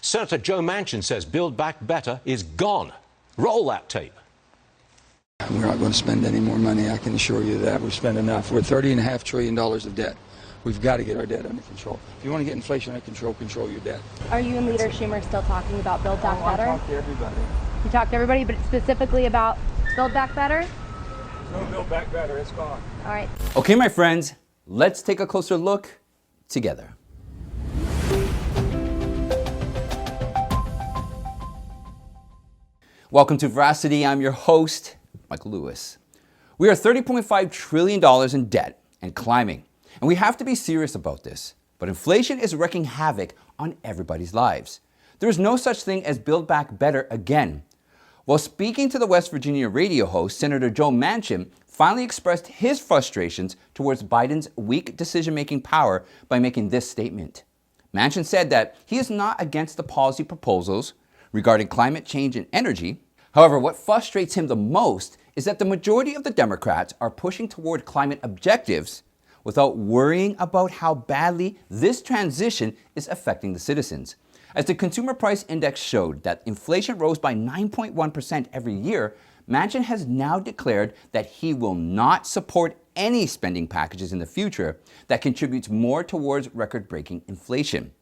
Senator Joe Manchin says Build Back Better is gone. Roll that tape. We're not going to spend any more money, I can assure you that. We've spent enough. We're $30.5 trillion of debt. We've got to get our debt under control. If you want to get inflation under control, control your debt. Are you and Leader Schumer still talking about Build Back Better? I talk to everybody. You talk to everybody, but specifically about Build Back Better? No Build Back Better, it's gone. All right. Okay, my friends, let's take a closer look together. Welcome to Veracity. I'm your host, Michael Lewis. We are $30.5 trillion in debt and climbing. And we have to be serious about this. But inflation is wreaking havoc on everybody's lives. There is no such thing as Build Back Better again. While speaking to the West Virginia radio host, Senator Joe Manchin finally expressed his frustrations towards Biden's weak decision-making power by making this statement. Manchin said that he is not against the policy proposals regarding climate change and energy. However, what frustrates him the most is that the majority of the Democrats are pushing toward climate objectives without worrying about how badly this transition is affecting the citizens. As the Consumer Price Index showed that inflation rose by 9.1% every year, Manchin has now declared that he will not support any spending packages in the future that contributes more towards record-breaking inflation.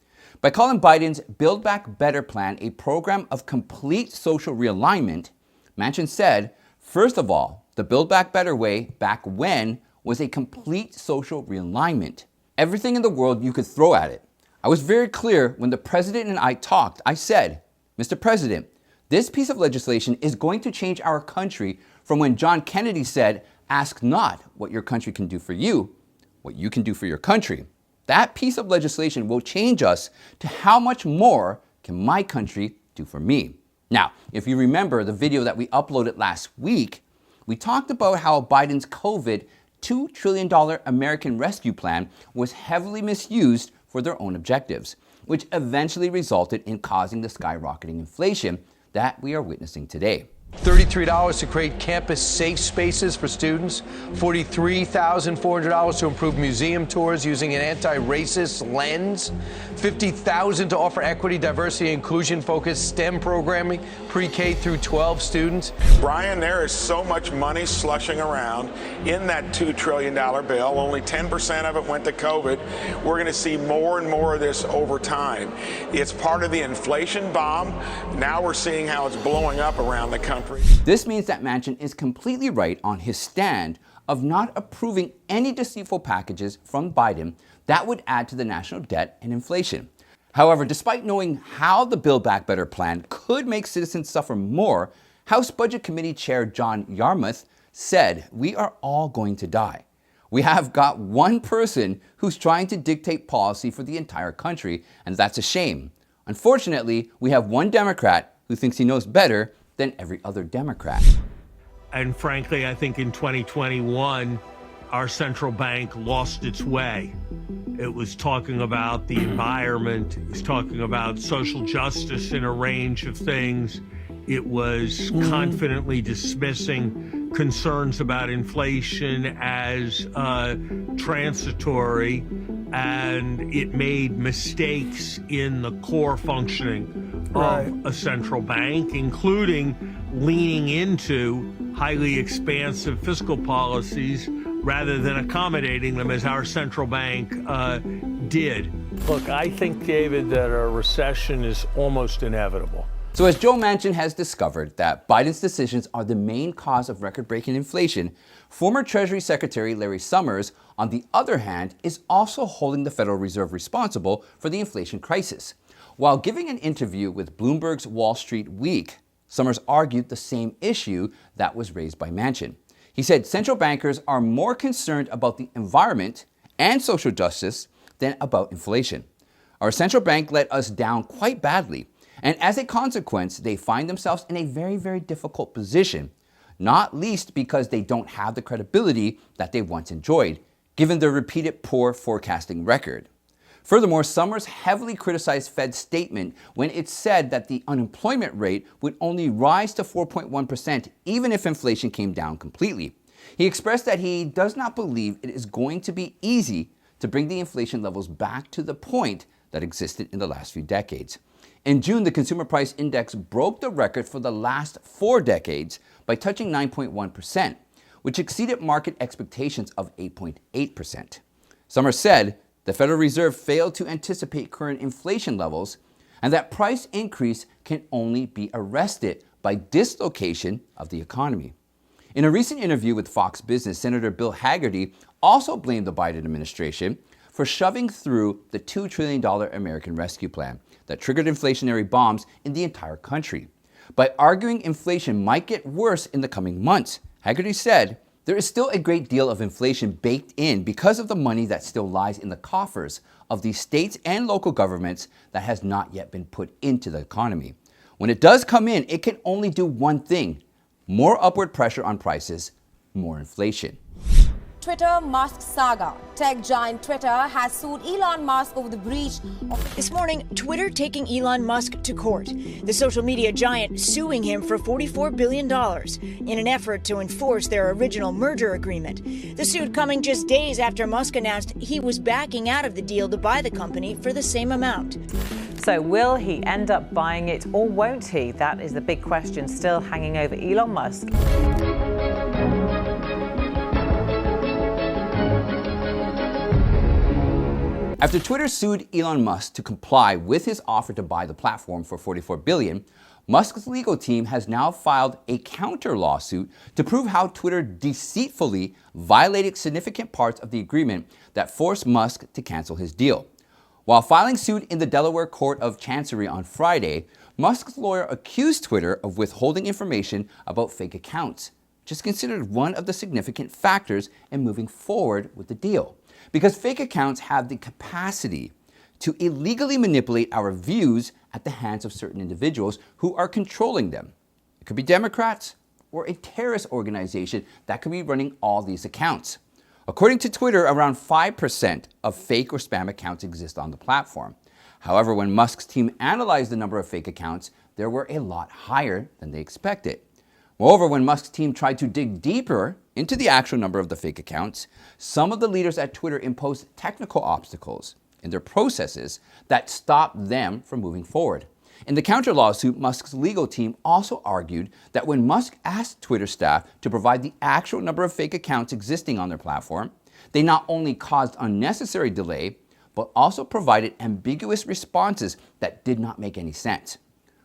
By calling Biden's Build Back Better plan a program of complete social realignment, Manchin said, first of all, the Build Back Better way back when was a complete social realignment. Everything in the world you could throw at it. I was very clear when the president and I talked. I said, Mr. President, this piece of legislation is going to change our country from when John Kennedy said, ask not what your country can do for you, what you can do for your country. That piece of legislation will change us to how much more can my country do for me. Now, if you remember the video that we uploaded last week, we talked about how Biden's COVID $2 trillion American Rescue Plan was heavily misused for their own objectives, which eventually resulted in causing the skyrocketing inflation that we are witnessing today. $33 to create campus safe spaces for students, $43,400 to improve museum tours using an anti-racist lens, $50,000 to offer equity, diversity, inclusion focused STEM programming, pre-K through 12 students. Brian, there is so much money slushing around in that $2 trillion bill. Only 10% of it went to COVID. We're going to see more and more of this over time. It's part of the inflation bomb. Now we're seeing how it's blowing up around the country. This means that Manchin is completely right on his stand of not approving any deceitful packages from Biden that would add to the national debt and inflation. However, despite knowing how the Build Back Better plan could make citizens suffer more, House Budget Committee Chair John Yarmuth said, we are all going to die. We have got one person who's trying to dictate policy for the entire country, and that's a shame. Unfortunately, we have one Democrat who thinks he knows better than every other Democrat. And frankly, I think in 2021, our central bank lost its way. It was talking about the environment, it was talking about social justice in a range of things. It was confidently dismissing concerns about inflation as transitory, and it made mistakes in the core functioning of a central bank, including leaning into highly expansive fiscal policies rather than accommodating them as our central bank did. Look, I think, David, that a recession is almost inevitable. So as Joe Manchin has discovered that Biden's decisions are the main cause of record-breaking inflation, former Treasury Secretary Larry Summers, on the other hand, is also holding the Federal Reserve responsible for the inflation crisis. While giving an interview with Bloomberg's Wall Street Week, Summers argued the same issue that was raised by Manchin. He said central bankers are more concerned about the environment and social justice than about inflation. Our central bank let us down quite badly, and as a consequence, they find themselves in a very, very difficult position, not least because they don't have the credibility that they once enjoyed, given their repeated poor forecasting record. Furthermore, Summers heavily criticized Fed's statement when it said that the unemployment rate would only rise to 4.1% even if inflation came down completely. He expressed that he does not believe it is going to be easy to bring the inflation levels back to the point that existed in the last few decades. In June, the Consumer Price Index broke the record for the last 4 decades by touching 9.1%, which exceeded market expectations of 8.8%. Summers said the Federal Reserve failed to anticipate current inflation levels and that price increase can only be arrested by dislocation of the economy. In a recent interview with Fox Business, Senator Bill Hagerty also blamed the Biden administration for shoving through the $2 trillion American Rescue Plan that triggered inflationary bombs in the entire country. By arguing inflation might get worse in the coming months, Hagerty said, there is still a great deal of inflation baked in because of the money that still lies in the coffers of these states and local governments that has not yet been put into the economy. When it does come in, it can only do one thing: more upward pressure on prices, more inflation. Twitter Musk saga. Tech giant Twitter has sued Elon Musk over the breach of... This morning, Twitter taking Elon Musk to court. The social media giant suing him for $44 billion in an effort to enforce their original merger agreement. The suit coming just days after Musk announced he was backing out of the deal to buy the company for the same amount. So will he end up buying it or won't he? That is the big question still hanging over Elon Musk. After Twitter sued Elon Musk to comply with his offer to buy the platform for $44 billion, Musk's legal team has now filed a counter lawsuit to prove how Twitter deceitfully violated significant parts of the agreement that forced Musk to cancel his deal. While filing suit in the Delaware Court of Chancery on Friday, Musk's lawyer accused Twitter of withholding information about fake accounts, which is considered one of the significant factors in moving forward with the deal. Because fake accounts have the capacity to illegally manipulate our views at the hands of certain individuals who are controlling them. It could be Democrats or a terrorist organization that could be running all these accounts. According to Twitter, around 5% of fake or spam accounts exist on the platform. However, when Musk's team analyzed the number of fake accounts, there were a lot higher than they expected. Moreover, when Musk's team tried to dig deeper into the actual number of the fake accounts, some of the leaders at Twitter imposed technical obstacles in their processes that stopped them from moving forward. In the counter lawsuit, Musk's legal team also argued that when Musk asked Twitter staff to provide the actual number of fake accounts existing on their platform, they not only caused unnecessary delay, but also provided ambiguous responses that did not make any sense.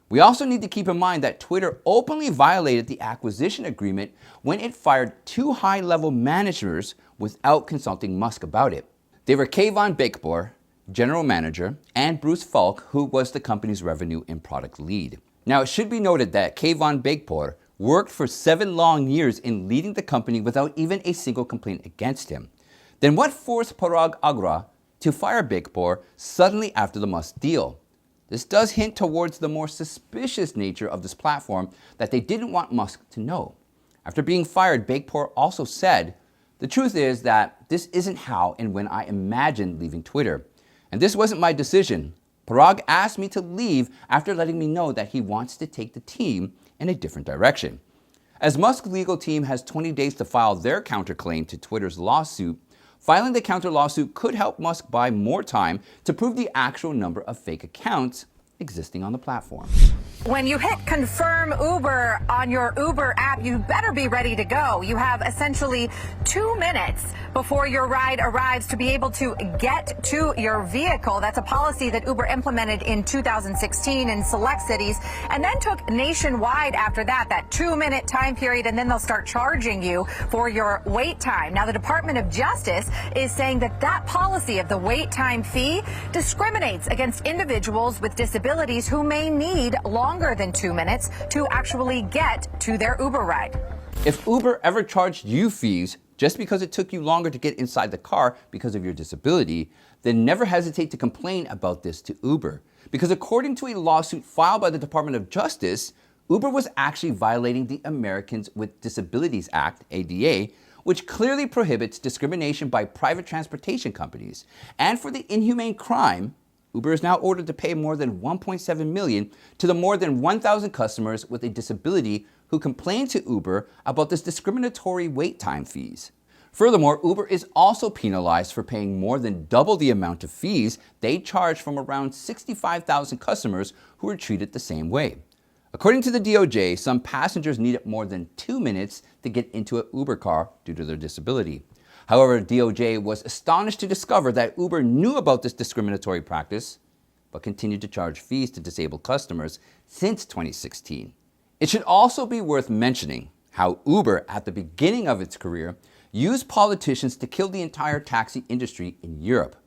We also need to keep in mind that Twitter openly violated the acquisition agreement when it fired 2 high-level managers without consulting Musk about it. They were Kayvon Bekbor, general manager, and Bruce Falk, who was the company's revenue and product lead. Now, it should be noted that Kayvon Bekbor worked for 7 long years in leading the company without even a single complaint against him. Then what forced Parag Agrawal to fire Bekbor suddenly after the Musk deal? This does hint towards the more suspicious nature of this platform that they didn't want Musk to know. After being fired, Bekbor also said, "The truth is that this isn't how and when I imagined leaving Twitter. And this wasn't my decision. Parag asked me to leave after letting me know that he wants to take the team in a different direction." As Musk's legal team has 20 days to file their counterclaim to Twitter's lawsuit, filing the counter lawsuit could help Musk buy more time to prove the actual number of fake accounts existing on the platform. When you hit confirm Uber on your Uber app, you better be ready to go. You have essentially 2 minutes before your ride arrives to be able to get to your vehicle. That's a policy that Uber implemented in 2016 in select cities and then took nationwide after that 2-minute time period, and then they'll start charging you for your wait time. Now, the Department of Justice is saying that that policy of the wait time fee discriminates against individuals with disabilities who may need longer than 2 minutes to actually get to their Uber ride. If Uber ever charged you fees just because it took you longer to get inside the car because of your disability, then never hesitate to complain about this to Uber. Because according to a lawsuit filed by the Department of Justice, Uber was actually violating the Americans with Disabilities Act, ADA, which clearly prohibits discrimination by private transportation companies. And for the inhumane crime, Uber is now ordered to pay more than $1.7 million to the more than 1,000 customers with a disability who complained to Uber about this discriminatory wait time fees. Furthermore, Uber is also penalized for paying more than double the amount of fees they charge from around 65,000 customers who are treated the same way. According to the DOJ, some passengers needed more than 2 minutes to get into an Uber car due to their disability. However, DOJ was astonished to discover that Uber knew about this discriminatory practice, but continued to charge fees to disabled customers since 2016. It should also be worth mentioning how Uber, at the beginning of its career, used politicians to kill the entire taxi industry in Europe.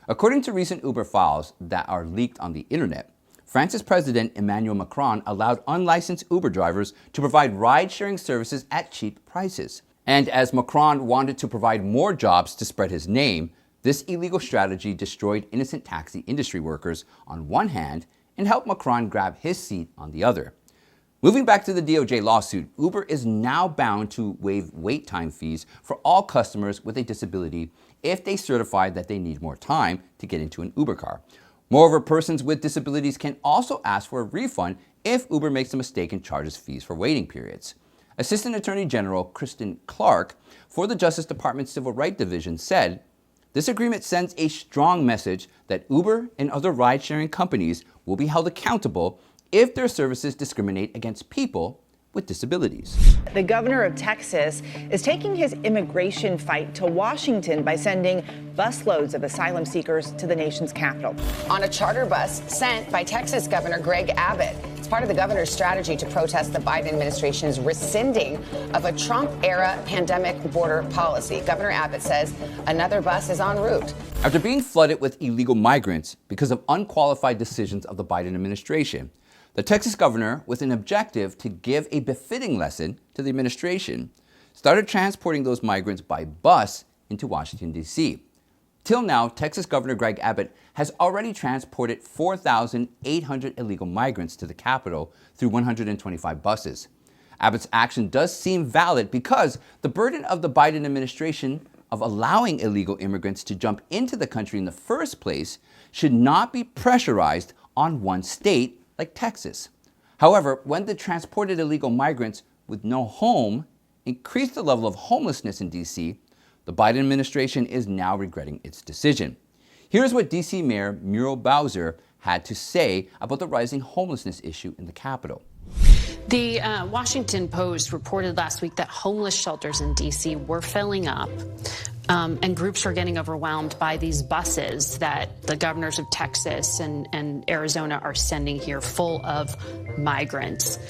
According to recent Uber files that are leaked on the internet, France's President Emmanuel Macron allowed unlicensed Uber drivers to provide ride-sharing services at cheap prices. And as Macron wanted to provide more jobs to spread his name, this illegal strategy destroyed innocent taxi industry workers on one hand and helped Macron grab his seat on the other. Moving back to the DOJ lawsuit, Uber is now bound to waive wait time fees for all customers with a disability if they certify that they need more time to get into an Uber car. Moreover, persons with disabilities can also ask for a refund if Uber makes a mistake and charges fees for waiting periods. Assistant Attorney General Kristen Clark for the Justice Department's Civil Rights Division said, "This agreement sends a strong message that Uber and other ride-sharing companies will be held accountable if their services discriminate against people with disabilities." The governor of Texas is taking his immigration fight to Washington by sending busloads of asylum seekers to the nation's capital. On a charter bus sent by Texas Governor Greg Abbott. It's part of the governor's strategy to protest the Biden administration's rescinding of a Trump-era pandemic border policy. Governor Abbott says another bus is en route. After being flooded with illegal migrants because of unqualified decisions of the Biden administration, the Texas governor, with an objective to give a befitting lesson to the administration, started transporting those migrants by bus into Washington, D.C. Till now, Texas Governor Greg Abbott has already transported 4,800 illegal migrants to the Capitol through 125 buses. Abbott's action does seem valid because the burden of the Biden administration of allowing illegal immigrants to jump into the country in the first place should not be pressurized on one state like Texas. However, when the transported illegal migrants with no home increased the level of homelessness in D.C., the Biden administration is now regretting its decision. Here's what D.C. Mayor Muriel Bowser had to say about the rising homelessness issue in the Capitol. The Washington Post reported last week that homeless shelters in D.C. were filling up, and groups are getting overwhelmed by these buses that the governors of Texas and Arizona are sending here full of migrants.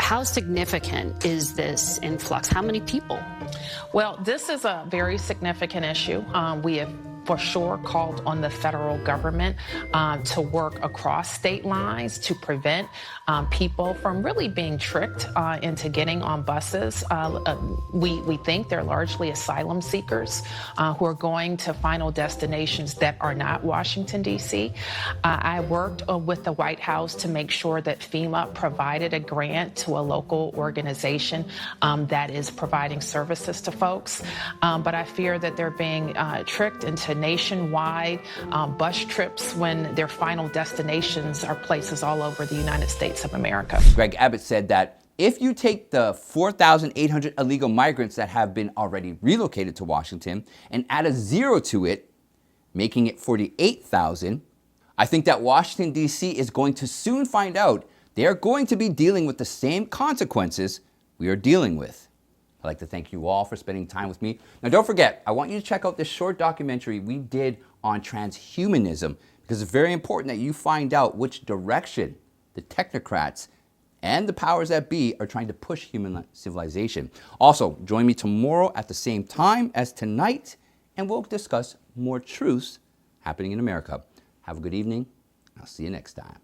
How significant is this influx? How many people? Well, this is a very significant issue. We have for sure called on the federal government to work across state lines to prevent people from really being tricked into getting on buses. We think they're largely asylum seekers who are going to final destinations that are not Washington, D.C. I worked with the White House to make sure that FEMA provided a grant to a local organization that is providing services to folks. But I fear that they're being tricked into nationwide bus trips when their final destinations are places all over the United States of America. Greg Abbott said that if you take the 4,800 illegal migrants that have been already relocated to Washington and add a zero to it, making it 48,000, I think that Washington, D.C. is going to soon find out they are going to be dealing with the same consequences we are dealing with. I'd like to thank you all for spending time with me. Now, don't forget, I want you to check out this short documentary we did on transhumanism, because it's very important that you find out which direction the technocrats and the powers that be are trying to push human civilization. Also, join me tomorrow at the same time as tonight, and we'll discuss more truths happening in America. Have a good evening. I'll see you next time.